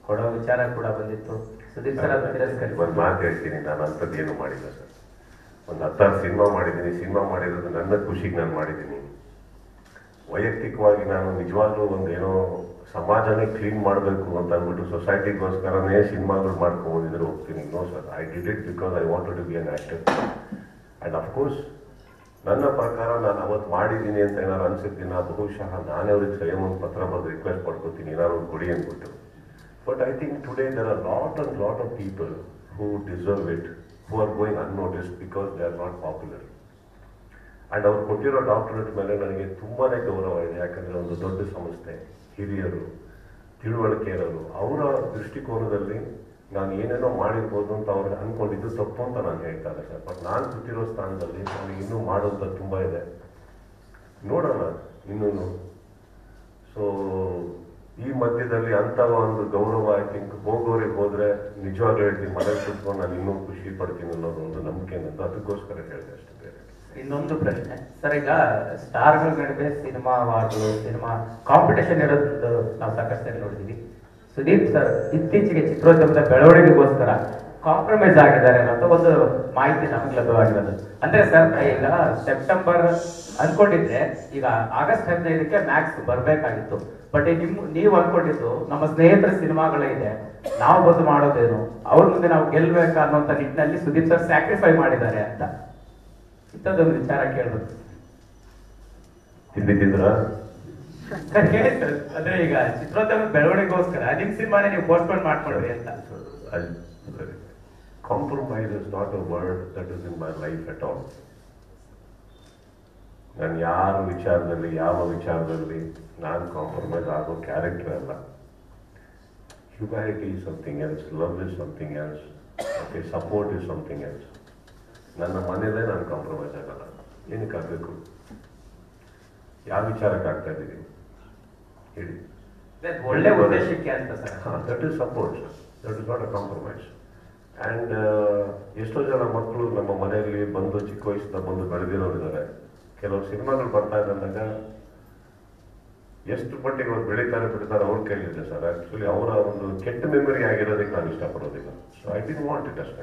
ಕೊಡೋ ವಿಚಾರ ಕೂಡ ಬಂದಿತ್ತು. ಸುದೀಪ್ ಸರ್ ಒಂದು ಮಾತು ಹೇಳ್ತೀನಿ, ನಾನು ಅಂಥದ್ದೇನು ಮಾಡಿಲ್ಲ ಸರ್. ಒಂದು 10 ಸಿನಿಮಾ ಮಾಡಿದ್ದೀನಿ. ಸಿನಿಮಾ ಮಾಡಿರೋದು ನನ್ನ ಖುಷಿಗೆ ನಾನು ಮಾಡಿದ್ದೀನಿ. ವೈಯಕ್ತಿಕವಾಗಿ ನಾನು ನಿಜವಾಗ್ಲೂ ಒಂದೇನೋ ಸಮಾಜನೇ ಕ್ಲೀನ್ ಮಾಡಬೇಕು ಅಂತ ಅಂದ್ಬಿಟ್ಟು ಸೊಸೈಟಿಗೋಸ್ಕರನೇ ಸಿನಿಮಾಗಳು ಮಾಡ್ಕೊಂಡ್ಬಂದಿದ್ರೆ ಹೋಗ್ತೀನಿ. No sir, I did it because I wanted to be an actor. And of course ನನ್ನ ಪ್ರಕಾರ ನಾನು ಅವತ್ತು ಮಾಡಿದ್ದೀನಿ ಅಂತ ಏನಾದ್ರು ಅನ್ಸಿರ್ತೀನಿ, ಬಹುಶಃ ನಾನೇ ಅವ್ರಿಗೆ ಸ್ವಯಂ ಒಂದು ಪತ್ರ ಬರೆದು ರಿಕ್ವೆಸ್ಟ್ ಮಾಡ್ಕೊತೀನಿ ಏನಾದ್ರು ಒಂದು ಕೊಡಿ ಅಂದ್ಬಿಟ್ಟು. But I think today there are lot of people who deserve it, who are going unnoticed because they are not popular. And ಅವ್ರು ಕೊಟ್ಟಿರೋ ಡಾಕ್ಟರೇಟ್ ಮೇಲೆ ನನಗೆ ತುಂಬಾ ಗೌರವ ಇದೆ. ಯಾಕಂದರೆ ಒಂದು ದೊಡ್ಡ ಸಂಸ್ಥೆ, ಹಿರಿಯರು, ತಿಳುವಳಿಕೆ ಇರೋರು, ಅವರ ದೃಷ್ಟಿಕೋನದಲ್ಲಿ ನಾನು ಏನೇನೋ ಮಾಡಿರ್ಬೋದು ಅಂತ ಅವ್ರಿಗೆ ಅಂದ್ಕೊಂಡಿದ್ದು ತಪ್ಪು ಅಂತ ನಾನು ಹೇಳ್ತಾ ಇಲ್ಲ ಸರ್. ಬಟ್ ನಾನು ಕೂತಿರೋ ಸ್ಥಾನದಲ್ಲಿ ನನಗೆ ಇನ್ನೂ ಮಾಡುವಂಥದ್ದು ತುಂಬ ಇದೆ, ನೋಡೋಣ ಇನ್ನೂ. ಸೊ ಈ ಮಧ್ಯದಲ್ಲಿ ಅಂಥ ಒಂದು ಗೌರವ ಐ ಥಿಂಕ್ ಹೋಗೋರಿಗೆ ಹೋದರೆ ನಿಜವಾಗ್ಲೂ ಹೇಳ್ತೀನಿ, ಮನೇಲಿ ಕೂತ್ಕೊಂಡು ನಾನು ಇನ್ನೂ ಖುಷಿ ಪಡ್ತೀನಿ ಅನ್ನೋದು ಒಂದು ನಂಬಿಕೆ ಅನ್ನೋದು, ಅದಕ್ಕೋಸ್ಕರ ಹೇಳಿದೆ ಅಷ್ಟು. ಬೇರೆ ಇನ್ನೊಂದು ಪ್ರಶ್ನೆ ಸರ್, ಈಗ ಸ್ಟಾರ್ಗಳ ನಡುವೆ ಸಿನಿಮಾ ವಾರ್ಗಳು, ಸಿನಿಮಾ ಕಾಂಪಿಟೇಷನ್ ಇರೋದು ನಾವು ಸಾಕಷ್ಟು ನೋಡಿದ್ದೀವಿ. ಸುದೀಪ್ ಸರ್ ಇತ್ತೀಚೆಗೆ ಚಿತ್ರೋದ್ಯಮದ ಬೆಳವಣಿಗೆಗೋಸ್ಕರ ಕಾಂಪ್ರಮೈಸ್ ಆಗಿದ್ದಾರೆ ಅನ್ನೋ ಒಂದು ಮಾಹಿತಿ ನಮಗೆ ಲಭ್ಯವಾಗಿರೋದು. ಅಂದ್ರೆ ಸರ್, ಈಗ ಸೆಪ್ಟೆಂಬರ್ ಅನ್ಕೊಂಡಿದ್ರೆ ಈಗ ಆಗಸ್ಟ್ 15ಕ್ಕೆ ಮ್ಯಾಕ್ಸ್ ಬರ್ಬೇಕಾಗಿತ್ತು. ಬಟ್ ನೀವು ಅನ್ಕೊಂಡಿದ್ದು ನಮ್ಮ ಸ್ನೇಹಿತರ ಸಿನಿಮಾಗಳೇ ಇದೆ, ನಾವು ಬಂದು ಮಾಡೋದೇನು, ಅವ್ರ ಮುಂದೆ ನಾವು ಗೆಲ್ಬೇಕಾ ಅನ್ನೋಂಥ ನಿಟ್ಟಿನಲ್ಲಿ ಸುದೀಪ್ ಸರ್ ಸ್ಯಾಕ್ರಿಫೈ ಮಾಡಿದ್ದಾರೆ ಅಂತ ಇಂಥದ್ದೊಂದು ವಿಚಾರ ಕೇಳಬೇಕು. ತಿಂದಿದ್ರ ಹೇಳಿ ಸರ್, ಅಂದ್ರೆ ಈಗ ಚಿತ್ರೋದ್ಯಮದ ಬೆಳವಣಿಗೆಗೋಸ್ಕರ ನಿಮ್ ಸಿನಿಮಾನೇ ನೀವು ಪೋಸ್ಟ್ಪೋನ್ ಮಾಡ್ಕೊಂಡ್ರಿ ಅಂತ. Compromise is not a word that is in my life at all. ನಾನು ಯಾವ ವಿಚಾರದಲ್ಲಿ ನಾನು ಕಾಂಪ್ರಮೈಸ್ ಆಗೋ ಕ್ಯಾರೆಕ್ಟರ್ ಅಲ್ಲ. Humanity is something else, love is something else, okay, support is something else. ನನ್ನ ಮನೇಲೇ ನಾನು ಕಾಂಪ್ರಮೈಸ್ ಆಗಲ್ಲ. ಏನಕ್ಕೆ ಆಗಬೇಕು? ಯಾವ ವಿಚಾರಕ್ಕೆ ಆಗ್ತಾ ಇದ್ದೀವಿ ಹೇಳಿ? ಒಳ್ಳೆ ಉದ್ದೇಶಕ್ಕೆ ಅಂತ sir. That is support, that is not a compromise. And ಎಷ್ಟೋ ಜನ ಮಕ್ಕಳು ನಮ್ಮ ಮನೆಯಲ್ಲಿ ಬಂದು ಚಿಕ್ಕ ವಯಸ್ಸಿಂದ ಬಂದು ಬೆಳೆದಿರೋರಿದ್ದಾರೆ. ಕೆಲವು ಸಿನಿಮಾಗಳು ಬರ್ತಾ ಇದ್ದಾಗ ಎಷ್ಟು ಮಟ್ಟಿಗೆ ಅವ್ರು ಬೆಳೀತಾರೆ ಬಿಡ್ತಾರೆ ಅವ್ರ ಕೈಲಿದೆ ಸರ್. ಆ್ಯಕ್ಚುಲಿ ಅವರ ಒಂದು ಕೆಟ್ಟ ಮೆಮೊರಿ ಆಗಿರೋದಕ್ಕೆ ನಾನು ಇಷ್ಟಪಡೋದಿಲ್ಲ. So I didn't want it ಅಷ್ಟೇ.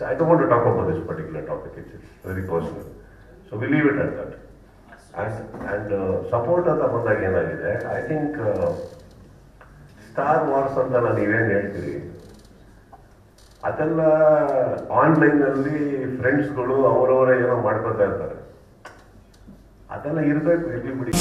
I don't want to talk about this particular topic. It's very personal. So we leave it at that. And support ಅಂತ ಬಂದಾಗ ಏನಾಗಿದೆ, ಐ ಥಿಂಕ್ ಸ್ಟಾರ್ ವಾರ್ಸ್ ಅಂತ ನಾನು ನೀವೇನು ಹೇಳ್ತೀರಿ, ಅದೆಲ್ಲ ಆನ್ಲೈನಲ್ಲಿ ಫ್ರೆಂಡ್ಸ್ಗಳು ಅವರವರೇ ಏನೋ ಮಾಡ್ಕೊತಾ ಇರ್ತಾರೆ. ಅದೆಲ್ಲ ಇರಬೇಕು, ಇರ್ಲಿ ಬಿಡಿ.